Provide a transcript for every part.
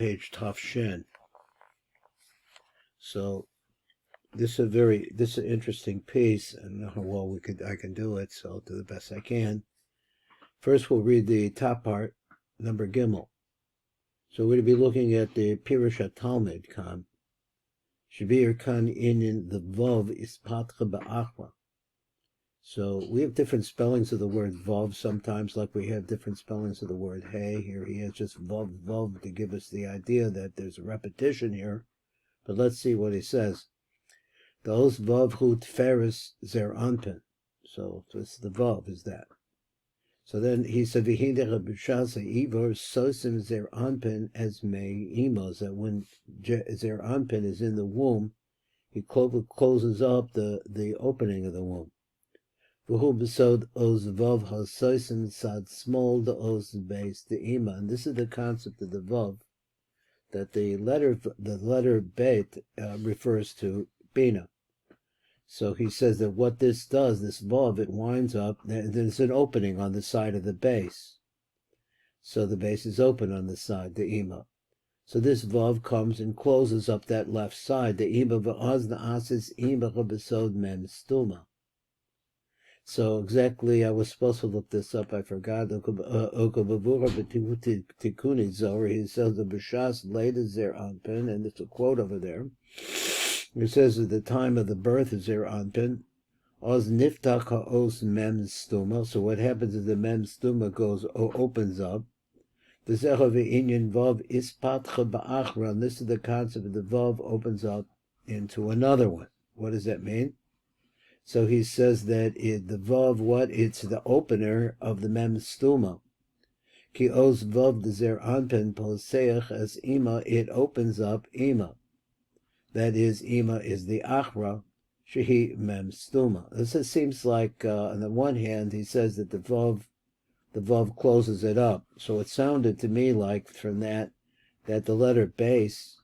page Taf Shin. So this is an interesting piece, and how well I can do it. So I'll do the best I can. First, we'll read the top part, number Gimel. So we're going to be looking at the Pirush Talmud Kan. Shavir Kan in the Vav is Patra Ba'achra. So we have different spellings of the word Vav sometimes, like we have different spellings of the word Hey. Here he has just Vav, Vav, to give us the idea that there's a repetition here. But let's see what he says. Those Vav Hu Tferis Zer Anpin. So it's the Vav, is that. So then he said, V'hindech b'shasa ivor sosim Zer Anpin as me imos, that when Zer Anpin is in the womb, he closes up the opening of the womb. V'hu b'sod oz Vav ha-sosim sad small the oz base the ima. And this is the concept of the Vav, that the letter Bet refers to Bina. So he says that what this does, this Vav, it winds up, there's an opening on the side of the base. So the base is open on the side, the Ima. So this Vav comes and closes up that left side, the Ima v'az na'asis Ima ch'besod mem stuma. So exactly, I was supposed to look this up, I forgot. Okabavura b'tikuni zohar, he says the b'shas later Zer Anpin, and it's a quote over there. It says at the time of the birth of Zer Anpin, Oz niftach ha'os mem stuma. So what happens is the mem stuma opens up. The zecha v'inyan vav ispatcha ba'achra. And this is the concept of the vav opens up into another one. What does that mean? So he says that the vav, it's the opener of the mem stuma. Ki oz vav the Zer Anpin poseach as ima. It opens up ima. That is, Ima is the Achra, Shehi Mem Stuma. This seems like, on the one hand, he says that the Vav closes it up. So it sounded to me like from that the letter base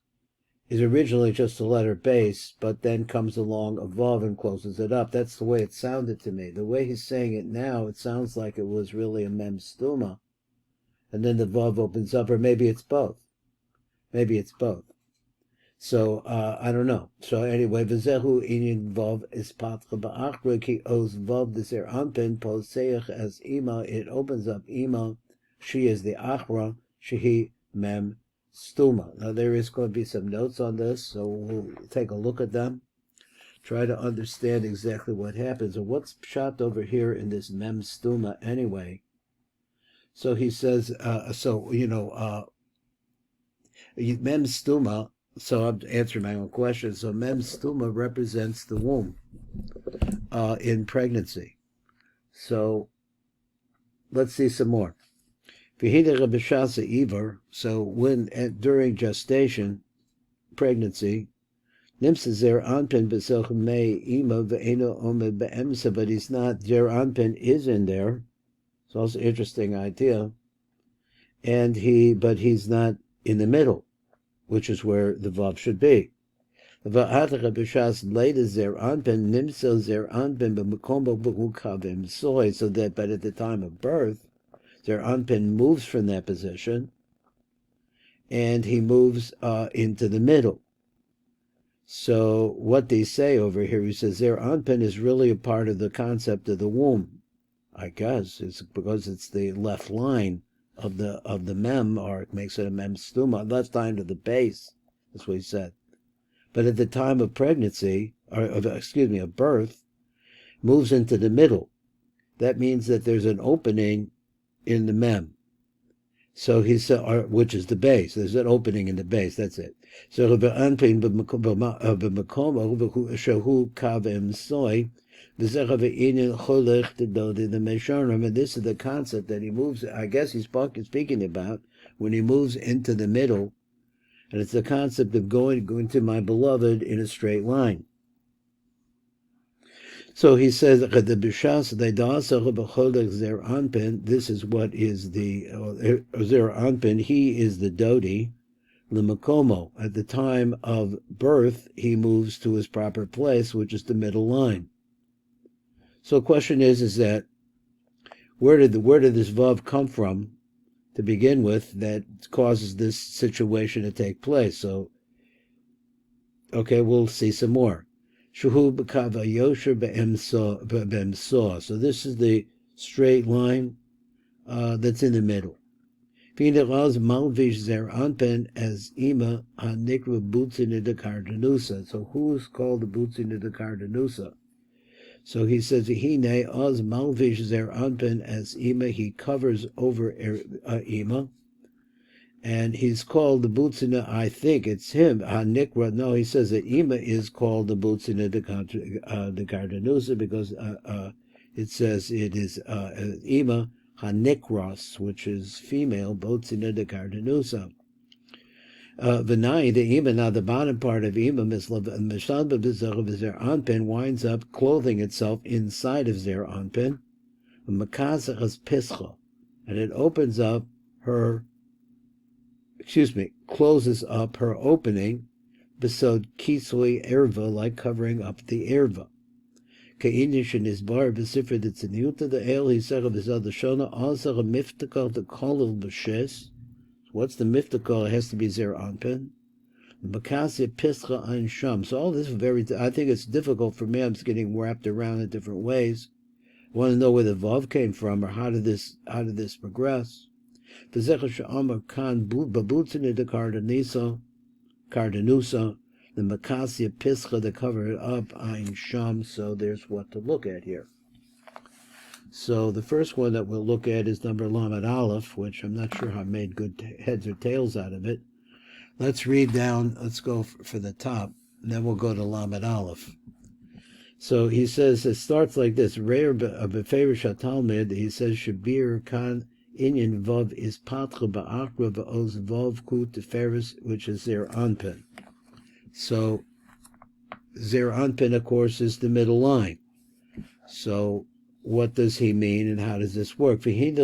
is originally just a letter base, but then comes along a Vav and closes it up. That's the way it sounded to me. The way he's saying it now, it sounds like it was really a Mem Stuma. And then the Vav opens up, or maybe it's both. Maybe it's both. So, I don't know. So anyway, v'zehu inyan vav is patra ba'achra ki oz vav the Zer Anpin poseach as ima. It opens up ima. She is the achra. Shehi mem stuma. Now there is going to be some notes on this, so we'll take a look at them. Try to understand exactly what happens, and what's shot over here in this mem stuma anyway. So he says, mem stuma. So I'm answering my own question. So mem stuma represents the womb in pregnancy. So let's see some more. So when during gestation, pregnancy, but he's not, Zer Anpin is in there. It's also an interesting idea. But he's not in the middle, which is where the Vav should be. So that, but at the time of birth, Zer Anpin moves from that position, and he moves into the middle. So what they say over here, he says Zer Anpin is really a part of the concept of the womb. I guess it's because it's the left line of the mem, or it makes it a mem stuma, left line to the base. That's what he said. But at the time of pregnancy, of birth, moves into the middle. That means that there's an opening in the mem. So he said, which is the base. There's an opening in the base. That's it. So Anpin shahu kavim soy. And this is the concept that he moves, I guess he's speaking about when he moves into the middle, and it's the concept of going to my beloved in a straight line. So he says, this is what is the Zer Anpin, he is the Dodi, L'makomo. At the time of birth, he moves to his proper place, which is the middle line. So the question is that where did this Vav come from to begin with that causes this situation to take place. So, okay, we'll see some more. Shuhu b'kava yosher b'emso. So this is the straight line that's in the middle. Pinechas malvish zer anpen as ima hanikra butzin de kardanusa. So who's called the butzin de kardanusa? So he says, Hine oz malvish zer anpen as ima, he covers over ima, and he's called the butzina, I think it's him, hanikra. No, he says that ima is called the butzina de kardanusa because it says it is ima hanikros, which is female, butzina de kardanusa. V'nai, the ima, now the bottom part of ima, mishalba b'zera zer anpen, winds up clothing itself inside of zer anpen, makazachas pischa, and it opens up her, closes up her opening, besod kisui erva, like covering up the erva. Ke'inish in his bar b'sifra de tziniuta the el hisera b'zad shona azar a miftakal the kolel b'shes. What's the miftakal? It has to be zer anpen. Makasi pischa ein sham. So all this is I think it's difficult for me. I'm just getting wrapped around in different ways. I want to know where the vav came from, or how did this progress? V'zecha she'amar kan babutzin de kardanusa, the makasi pischa to cover it up ein sham. So there's what to look at here. So the first one that we'll look at is number Lamed Aleph, which I'm not sure how I made good heads or tails out of it. Let's read down, let's go for the top, and then we'll go to Lamed Aleph. So he says, it starts like this, Reir b'ferish HaTalmud, he says, Shabir kan inyan vav is patra ba'achra v'oz vav ku teferis, which is Zer Anpin. So Zer Anpin, of course, is the middle line. So what does he mean, and how does this work? I'm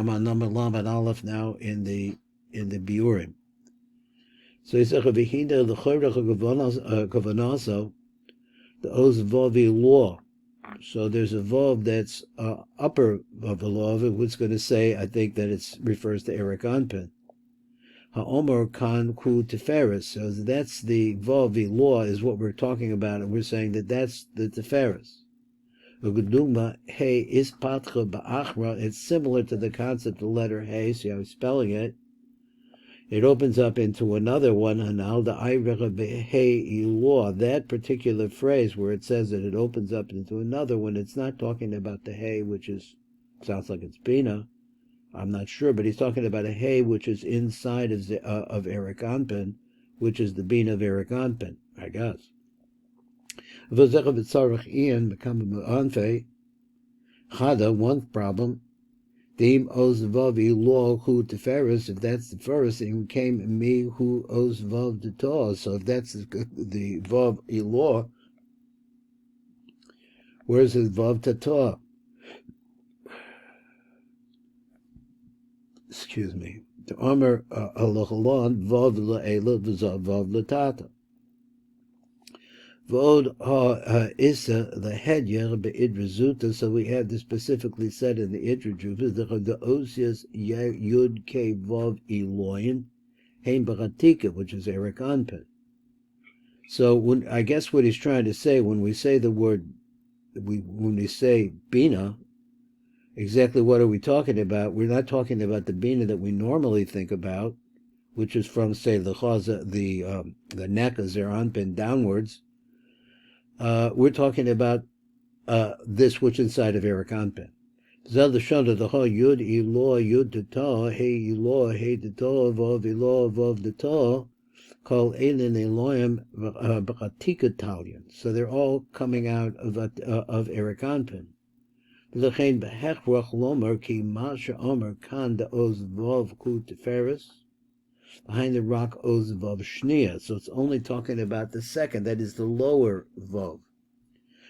on number Lamed Aleph now in the Biurim. So he said, the oz vav law. So there's a vav that's upper of the law, which is going to say, I think that it refers to Erich Anpin. Ha'omer kan ku teferis. So that's the vav law is what we're talking about, and we're saying that that's the teferis. Hey is patra ba'achra. It's similar to the concept of the letter hey. See how I'm spelling it. It opens up into another one. That particular phrase where it says that it opens up into another one, it's not talking about the hey, which sounds like it's bina. I'm not sure, but he's talking about a hey which is inside of Erich Anpin, which is the bina of Erich Anpin, I guess. One problem. Dim oz vav ilo hu teferis. If that's the first, it came me hu oz vav detah. So if that's the vav ilo, where's the vav tatah? Excuse me. The Omer alochalon vav le'ela v'zav vav letata. V'od ha'isa l'hedyer be'idrezuta. So we have this specifically said in the idrezuta, the osias yud ke vav eloyin hein baratika, which is Erich Anpin. So I guess what he's trying to say when we say the word, when we say bina, exactly what are we talking about? We're not talking about the bina that we normally think about, which is from, say, the chaza, the neck of Zer Anpin downwards. We're talking about this which is inside of Erich Anpin. Zel the shanda the ha yud ilo yud deta hey ilo hey deta vav ilo vav deta called elin eloyim b'chatika Italian. So they're all coming out of Erich Anpin. L'chein behechrach lomer ki masha omer kan de oz vav ku teferis. Behind the rock oz vav shnia. So it's only talking about the second, that is the lower vav.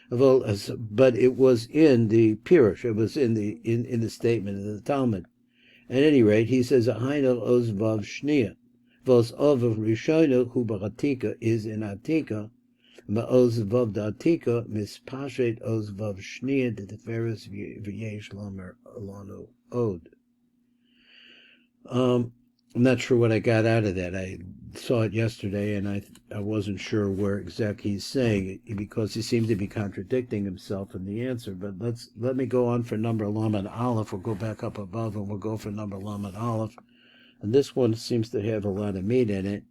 But it was in the Pirush, it was in the statement of the Talmud. At any rate, he says behind oz vav shnia. Vos of rishona hu baratika is in atika. Ma'oz vav da'atika mispashet oz vav shnia de teferis v'yesh lomer alonu od. I'm not sure what I got out of that. I saw it yesterday, and I wasn't sure where exactly he's saying it because he seems to be contradicting himself in the answer. But let me go on for number Lamed Aleph. We'll go back up above, and we'll go for number Lamed Aleph. And this one seems to have a lot of meat in it.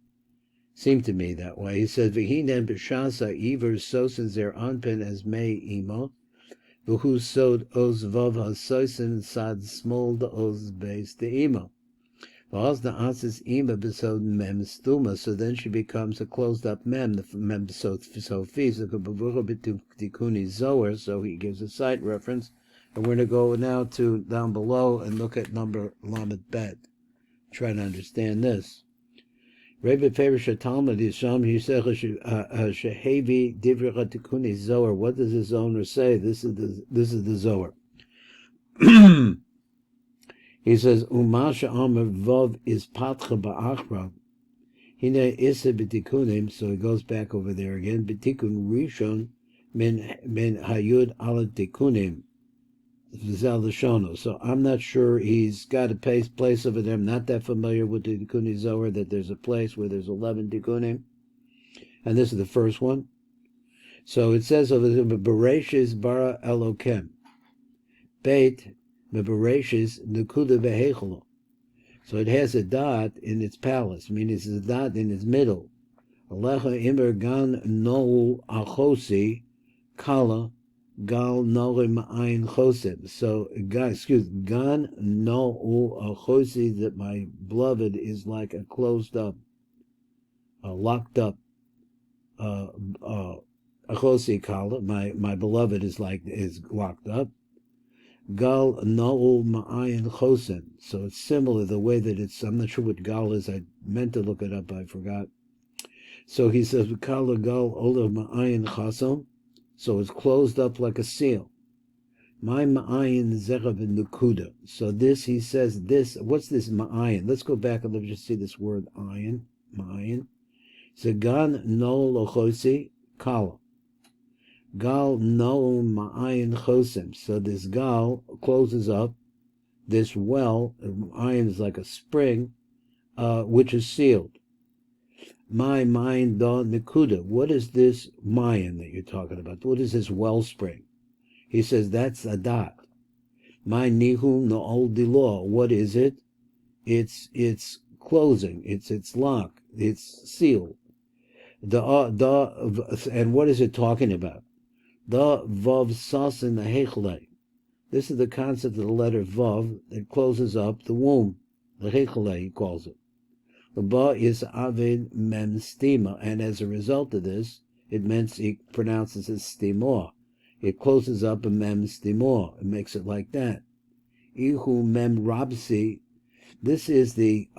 Seemed to me that way. He says, "V'hinen b'shasa iver sosin zer anpin as mei imo, v'hu sod oz vav hasosin sad smol de oz beis de imo." So then she becomes a closed up mem, the mem so zohar. So he gives a site reference, and we're going to go now to down below and look at number lamed bet. Try to understand this. Rabbi Ferisha Talmud Yisham Shehevi Divrei Tikuni Zohar. What does the Zohar say? This is the Zohar. He says, Umasha Amar Vav is Patcha Ba'achra. Hine Issa B'tikunim, so he goes back over there again. B'tikun Rishon min Hayud Ala Tikunim. So I'm not sure he's got a place over there. I'm not that familiar with the Tikuni Zohar, that there's a place where there's 11 Tikunim. And this is the first one. So it says over there, Bereshis bara Elokem. Beit Mebereshis Nukuda Vehecholo. So it has a dot in its palace, meaning it's a dot in its middle. Alecha Imer Gan Noul Achosi Kala Gal Norim Ayin Chosem. So Gan Noul Achosi, that my beloved is like a closed up, locked up Achosi Kala. My beloved is locked up. Gal Na'ul Ma'ayin Chosen. So it's similar the way that it's, I'm not sure what Gal is. I meant to look it up, I forgot. So he says, Kala Gal Ola Ma'ayin Chosen. So it's closed up like a seal. My Ma'ayin Zechav Nukuda. So this, he says, this, what's this Ma'ayin? Let's go back and let's just see this word Ayin. Ma'ayin. So Gan Na'ul Achosi Kala. Gal no ma'ayin chosem. So this gal closes up this well. Ayin is like a spring, which is sealed. My mind da nikuda. What is this mayan that you're talking about? What is this wellspring? He says that's a dot. My nihu no old law. What is it? It's closing. It's locked. It's sealed. And what is it talking about? The vav sasin the hechle. This is the concept of the letter vav that closes up the womb. The hechle, he calls it. The ba is avid mem stima, and as a result of this, it means he pronounces it stimor. It closes up a mem stimor. It makes it like that. Ihu mem rabsi. This is the,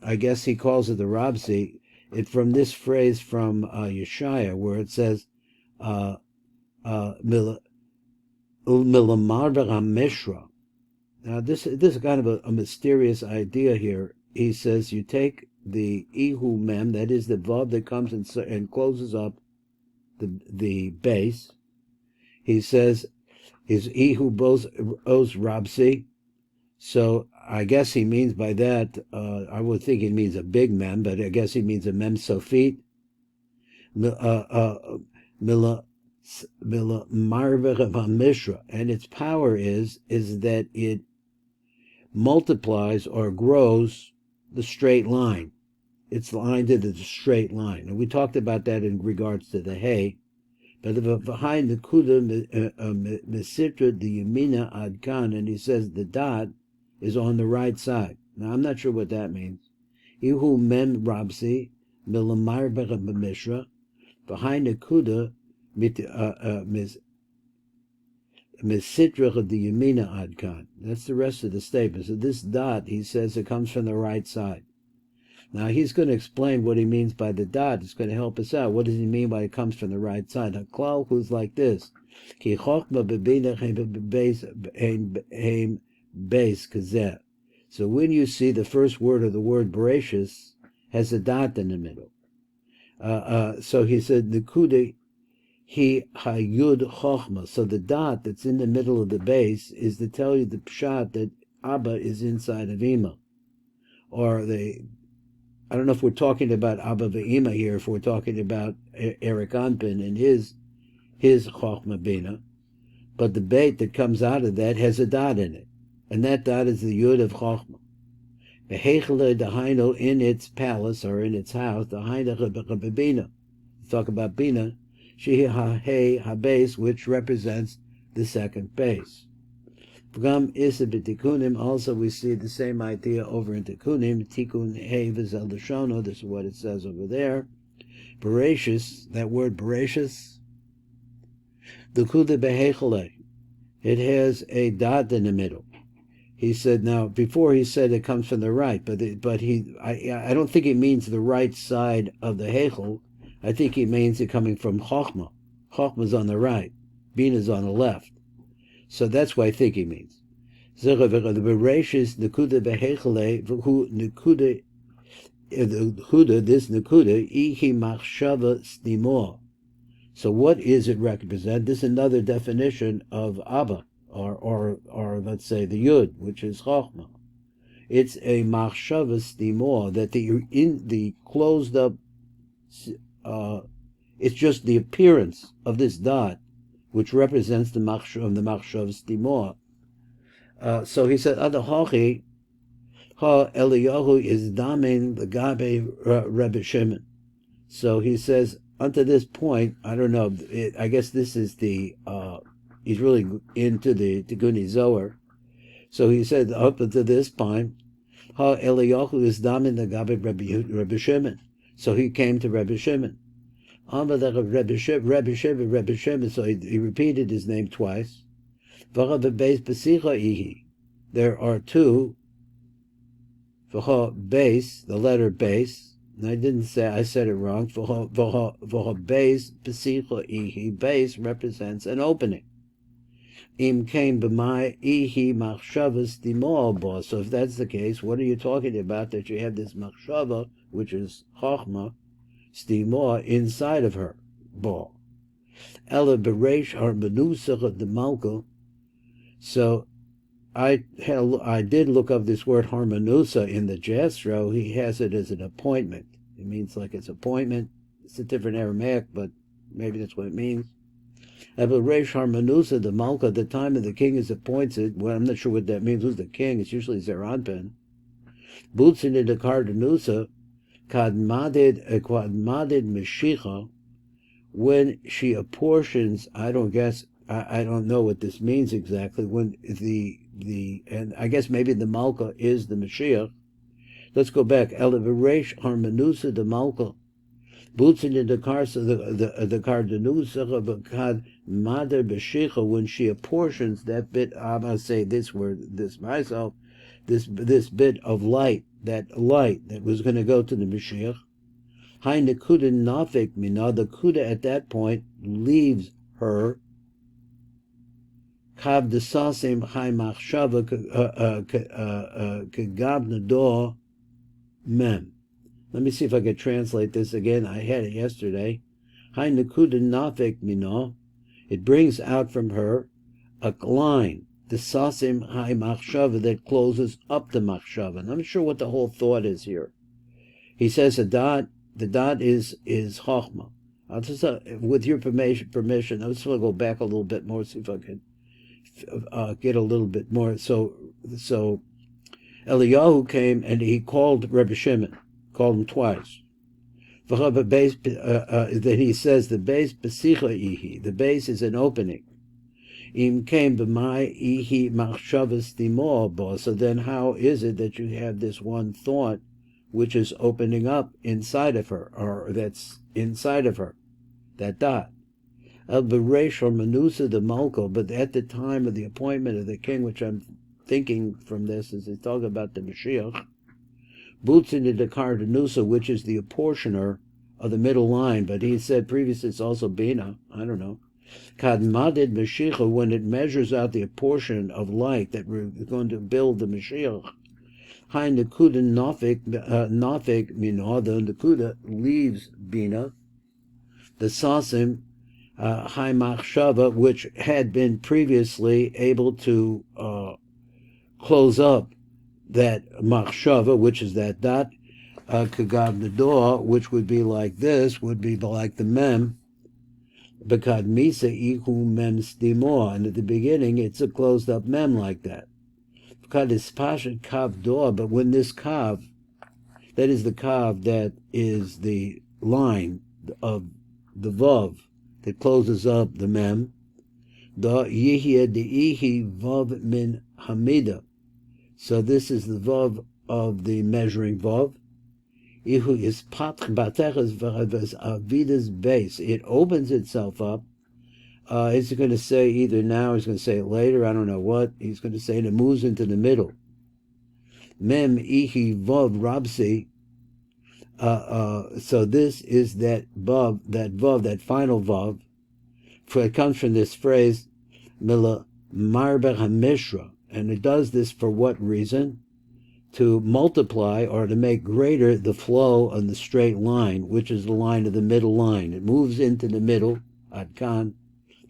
I guess he calls it the rabsi. It from this phrase from YOCHAI, where it says, now this is kind of a mysterious idea here. He says you take the ihu mem, that is the vav that comes and closes up the base. He says is ihu bos os rabsi. So I guess he means by that, I would think it means a big mem, but I guess he means a mem sofit. And its power is that it multiplies or grows the straight line. It's lined into the straight line. And we talked about that in regards to the hay. But behind the kuda mesitra the yamina adkan, and he says the dot is on the right side. Now I'm not sure what that means. Ihu mem rabsi milamarvech b'mishra. Behind the kuda Mesitra the Yamina Adkan. That's the rest of the statement. So this dot, he says, it comes from the right side. Now he's going to explain what he means by the dot. It's going to help us out. What does he mean by it comes from the right side? Haklal who's like this. Ki chokma beis kazeh. So when you see the first word of the word Bereshis has a dot in the middle. So he said Nekuda He hayud chochma. So the dot that's in the middle of the base is to tell you the pshat that Abba is inside of Ima. or I don't know if we're talking about Abba Ve'ima here, if we're talking about Erich Anpin and his Chochma Bina, but the beit that comes out of that has a dot in it, and that dot is the Yud of Chochma. Behechele Dahaino, in its palace or in its house, Dahaino Bina. Talk about Bina, Shehi Ha-He Ha-Beis, which represents the second base. V'gam Isa b'tikunim, also we see the same idea over in Tikunim, Tikun He V'zel Lashono, this is what it says over there. Bereshis, that word Bereshis, the Kuda Behechele, it has a dot in the middle. He said, now, before he said it comes from the right, but I don't think it means the right side of the Hechel. I think he means it coming from Chochma. Chochma's on the right, Bina's on the left. So that's what I think he means. The Bereshis Nekuda Behechele, Nekuda, this Nekuda, Ihi Machshava Stimor. So what is it represent? This is another definition of Abba, or let's say the Yud, which is Chochma. It's a Machshava Stimor, that in the closed up, it's just the appearance of this dot, which represents the Machshav Stimor. So he said, Adahochi, Ha Eliyahu is Damin the Gabe Rebbe Shimon. So he says, unto this point, I don't know, I guess this is he's really into the Tiguni Zohar. So he said, up until this point, Ha Eliyahu is Damin the Gabe Rebbe Shimon. So he came to Rebbe Shimon. Rebbe Shimon, so he repeated his name twice. There are two, base, the letter base, and I didn't say, I said it wrong. Base represents an opening. Im came b'mai ihi machshavas dimor. So if that's the case, what are you talking about? That you have this machshava, which is chochma, stimor, inside of her ball. Ela bereish har menusach de malko. So I did look up this word harmonusa in the Jastro. He has it as an appointment. It means like it's appointment. It's a different Aramaic, but maybe that's what it means. Reish harmonusa the malka, the time of the king is appointed. Well, I'm not sure what that means. Who's the king? It's usually Zeranpin. Butzin in the kardanusa, kadmadid meshicha, when she apportions. I don't know what this means exactly. When and I guess maybe the Malka is the Mashiach. Let's go back. Elevaresh Harmanusa the Malka. Butzin in the Karsa the Kardanusa of Kad Mother Beshicha, when she apportions that bit, I'm gonna say this word, this myself, this bit of light, that light that was gonna go to the Mashiach. Hai Nekuda Nafik Mina, the Kuda at that point leaves her. Kav desasim hai machshava kagav nador mem. Let me see if I can translate this again. I had it yesterday. Hai nekuda nafik mino. It brings out from her a line, desasim hai machshava, that closes up the machshava. And I'm not sure what the whole thought is here. He says the dot is chochma. I'll just, with your permission, I'm just going to go back a little bit more, see if I can get a little bit more. So Eliyahu came and he called Rebbe Shimon, called him twice. Then he says the base besicha ihi, the base is an opening. Im came b'mai ihi machshavas dimor bo. So then how is it that you have this one thought which is opening up inside of her, or that's inside of her, that dot? Al Beresh or Manusa the Malko, but at the time of the appointment of the king, which I'm thinking from this is he's talking about the Mashiach, Butzin the Kardanusa, which is the apportioner of the middle line, but he said previously it's also Bina, I don't know. Kadmadid Mashiach, when it measures out the portion of light that we're going to build the Mashiach. Hai Nekuda Nafik Minah, the Nekuda leaves Bina. The Sasim, Hai Machshava, which had been previously able to close up that machshava, which is that dot, kagav the door, which would be like this, would be like the mem, bekad misa ihu mem stimor, and at the beginning it's a closed up mem like that. Bekad is pashat kav door, but when this kav, that is the kav that is the line of the vav that closes up the mem, da yihya deihi vav min hamida. So this is the vav of the measuring vav. Ihu is patch bateches avidas base. It opens itself up. Is he going to say either now? He's going to say it later. I don't know what he's going to say. And it moves into the middle. Mem ihi vav rabsi. So this is that vav, that final vav. For it comes from this phrase, mila marber hamishra, and it does this for what reason? To multiply or to make greater the flow on the straight line, which is the line of the middle line. It moves into the middle. Adkan,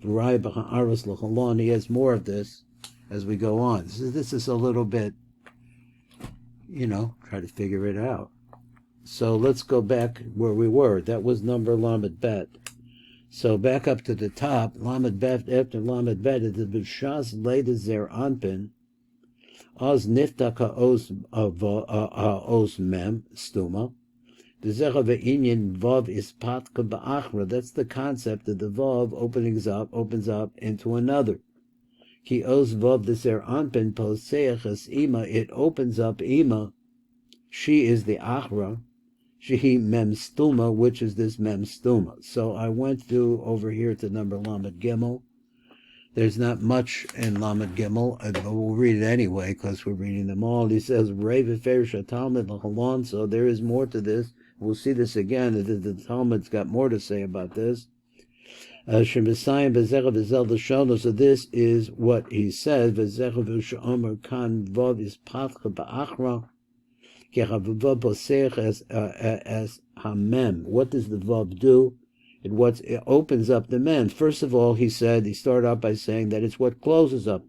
he has more of this as we go on. This is a little bit, try to figure it out. So let's go back where we were. That was number Lamed Bet. So back up to the top, Lamed Bet, after Lamed Bet, the B'shas Leda Zer Anpin, Oz Niftaka Oz Mem, Stuma, the Zecha Ve'inyan Vav is Patka Ba'achra. That's the concept of the Vav opens up into another. Ki Oz Vav the Zer Anpin Poseachas Ima, it opens up Ima, she is the Achra, Shehi Mem Stuma, which is this Mem Stuma. So I went through over here to number Lamed Gimel. There's not much in Lamed Gimel, but we'll read it anyway because we're reading them all. He says, so there is more to this. We'll see this again. The Talmud's got more to say about this. So this is what he says. As hamem. What does the vav do? It opens up the mem. First of all, he started out by saying that it's what closes up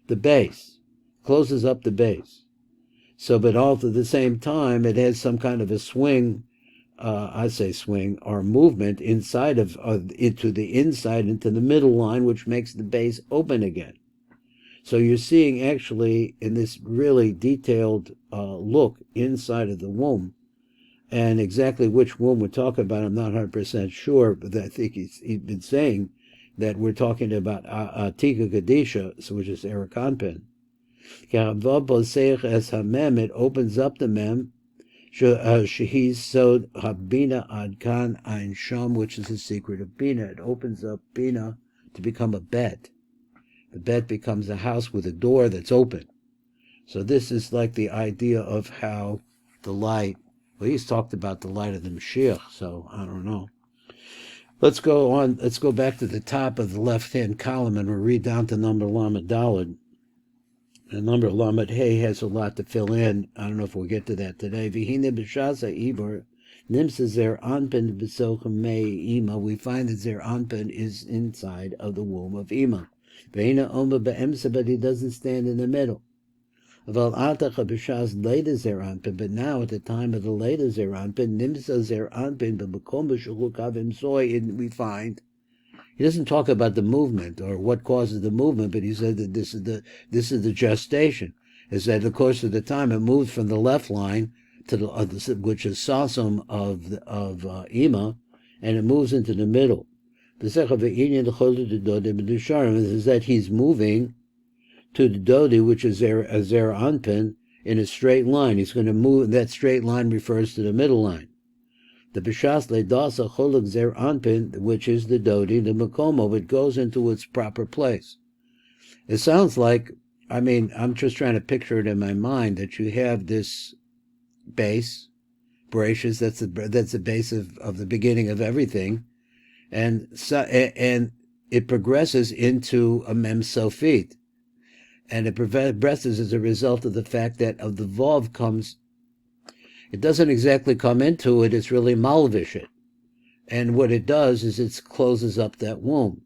the base. Closes up the base. So, but all at the same time, it has some kind of a swing, I say swing, or movement inside into the middle line, which makes the base open again. So you're seeing actually in this really detailed look inside of the womb, and exactly which womb we're talking about, I'm not 100% sure, but I think he's been saying that we're talking about Atika Kadisha, which is Erich Anpin. As hamem, it opens up the mem, shehi sod habina adkan ein sham, which is the secret of bina. It opens up bina to become a bet. The bet becomes a house with a door that's open. So this is like the idea of how the light, well, he's talked about the light of the Mashiach, so I don't know. Let's go on. Let's go back to the top of the left-hand column and we'll read down to number Lamed Daled. The number Lamed Hey has a lot to fill in. I don't know if we'll get to that today. V'hine b'shasa ibor nimsa zer anpin b'sochem mei ima. We find that zer anpin is inside of the womb of Ima. V'hine oma be'emsa, but he doesn't stand in the middle. But now at the time of the later zer anpin, nimsa zer anpin b'makom b'shuluk avim soy, we find he doesn't talk about the movement or what causes the movement, but he said that this is the gestation. Is that in the course of the time it moves from the left line to the which is sasum of Ima, and it moves into the middle. Is that he's moving to the Dodi, which is Zer Anpin, in a straight line. He's going to move. That straight line refers to the middle line. The B'shas Leidasa Cholok Zer Anpin, which is the Dodi, the Makomo, it goes into its proper place. It sounds like, I'm just trying to picture it in my mind, that you have this base, Bereshis, that's the base of the beginning of everything, and it progresses into a Mem Sofit. And it progresses as a result of the fact that of the Vav comes, it doesn't exactly come into it, it's really malvish it. And what it does is it closes up that womb.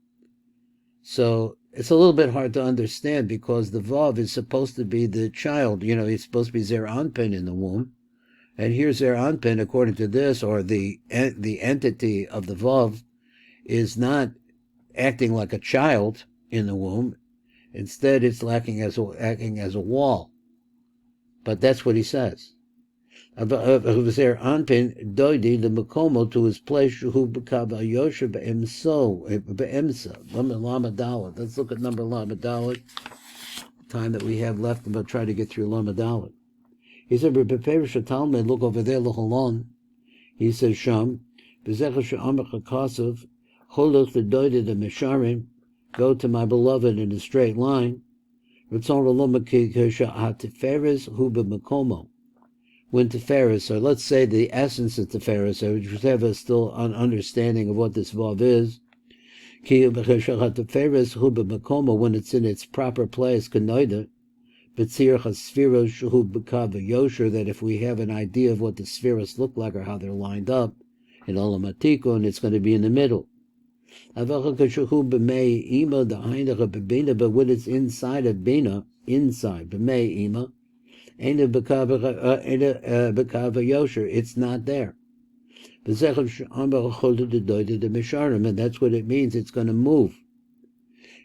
So it's a little bit hard to understand because the Vav is supposed to be the child. He's supposed to be Zer Anpin in the womb. And here Zer Anpin, according to this, or the entity of the Vav, is not acting like a child in the womb. Instead, it's acting as a wall. But that's what he says. Zer Anpin doidi the Makomo to his place who became a Yosha be'emsa. Lama Dalet. Let's look at number Lama Dalet. Time that we have left, I'm going to try to get through Lama Dalet. He said, Talmud, look over there, L'Holon. He says, Sham, B'zecha she'amach ha'kasav, Cholech the doidi the Mesharim, go to my beloved in a straight line. Ritzon L'Loma Kisha ha'tiferes hu b'makomo. When Tiferes, or let's say the essence of Tiferes, or which have a still an understanding of what this Vav is, when it's in its proper place, that if we have an idea of what the spheres look like or how they're lined up, in Olamatikon, it's going to be in the middle. But when it's inside of Bina, inside, B'mei Ima, it's not there. And that's what it means. It's going to move.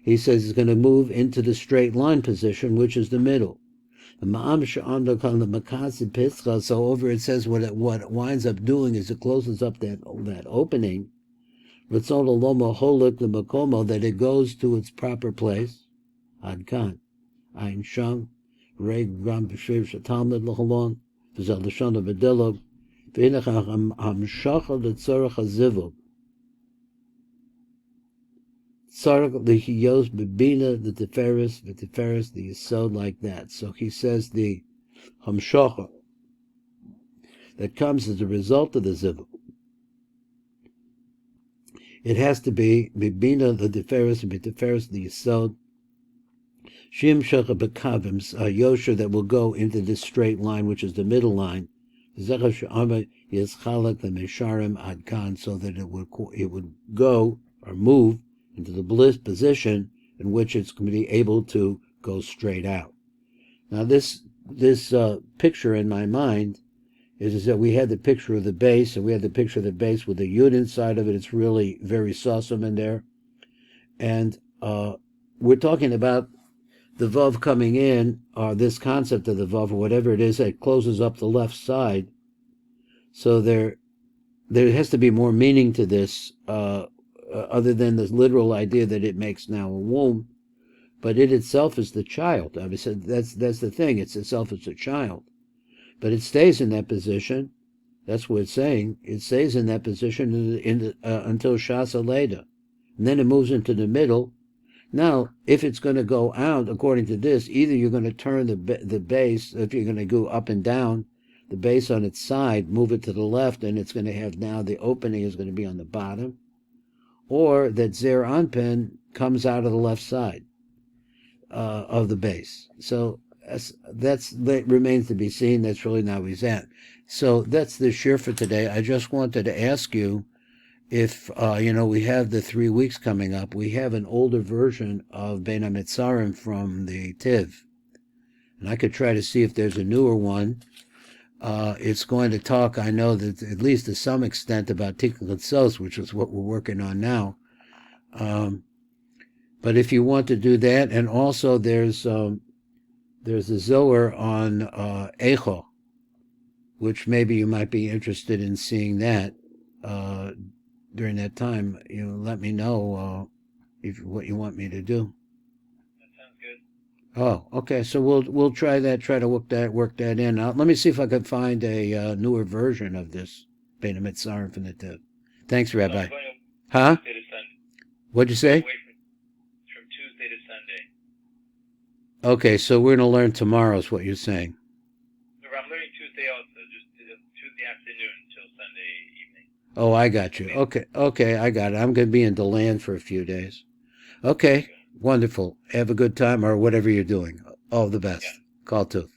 He says it's going to move into the straight line position, which is the middle. So over it says what it winds up doing is it closes up that opening. That it goes to its proper place. Adkan. Ein Sham. Reg Ram B'Shriv Shatalmud L'Holon, V'Zel L'Shon V'Dilog, V'Inach HaMshacha L'Tzorach HaZivug. Tzorach L'Hiyos B'Bina, the Tiferes, the Yesod, like that. So he says the Hamshacha that comes as a result of the Zivug. It has to be B'Bina, the Tiferes, and B'Tiferes, the Yesod. Shim Shach B'Kavim, a Yosher that will go into this straight line, which is the middle line. Zechah She'ama Yischalak the Mesharim Adkan, so that it would go or move into the bliss position in which it's going to be able to go straight out. Now this picture in my mind is that we had the picture of the base, and we had the picture of the base with the yud inside of it. It's really very sawsome in there, and we're talking about the Vav coming in, or this concept of the Vav, or whatever it is, that closes up the left side. So there has to be more meaning to this, other than the literal idea that it makes now a womb. But it itself is the child. I said that's the thing. It's itself as a child. But it stays in that position. That's what it's saying. It stays in that position until Shasa Leda. And then it moves into the middle. Now, if it's going to go out, according to this, either you're going to turn the base, if you're going to go up and down, the base on its side, move it to the left, and it's going to have now the opening is going to be on the bottom, or that Zer Anpin comes out of the left side of the base. So that remains to be seen. That's really now he's at. So that's the shir for today. I just wanted to ask you, if, we have the 3 weeks coming up, we have an older version of Bein HaMetzarim from the Tiv. And I could try to see if there's a newer one. It's going to talk, I know that at least to some extent, about Tikkun Tzos, which is what we're working on now. But if you want to do that, and also there's a Zohar on Echo, which maybe you might be interested in seeing that. During that time, let me know what you want me to do. That sounds good. Oh, okay. So we'll try that. Try to work that in. Let me see if I can find a newer version of this Bein HaMetzarim from the Tiv. Thanks, Rabbi. Huh? Tuesday to Sunday. What'd you say? From Tuesday to Sunday. Okay, so we're going to learn tomorrow is what you're saying. I'm learning Tuesday also, just Tuesday afternoon until Sunday evening. Oh, I got you. Okay, I got it. I'm going to be in DeLand for a few days. Okay, wonderful. Have a good time or whatever you're doing. All the best. Yeah. Call to.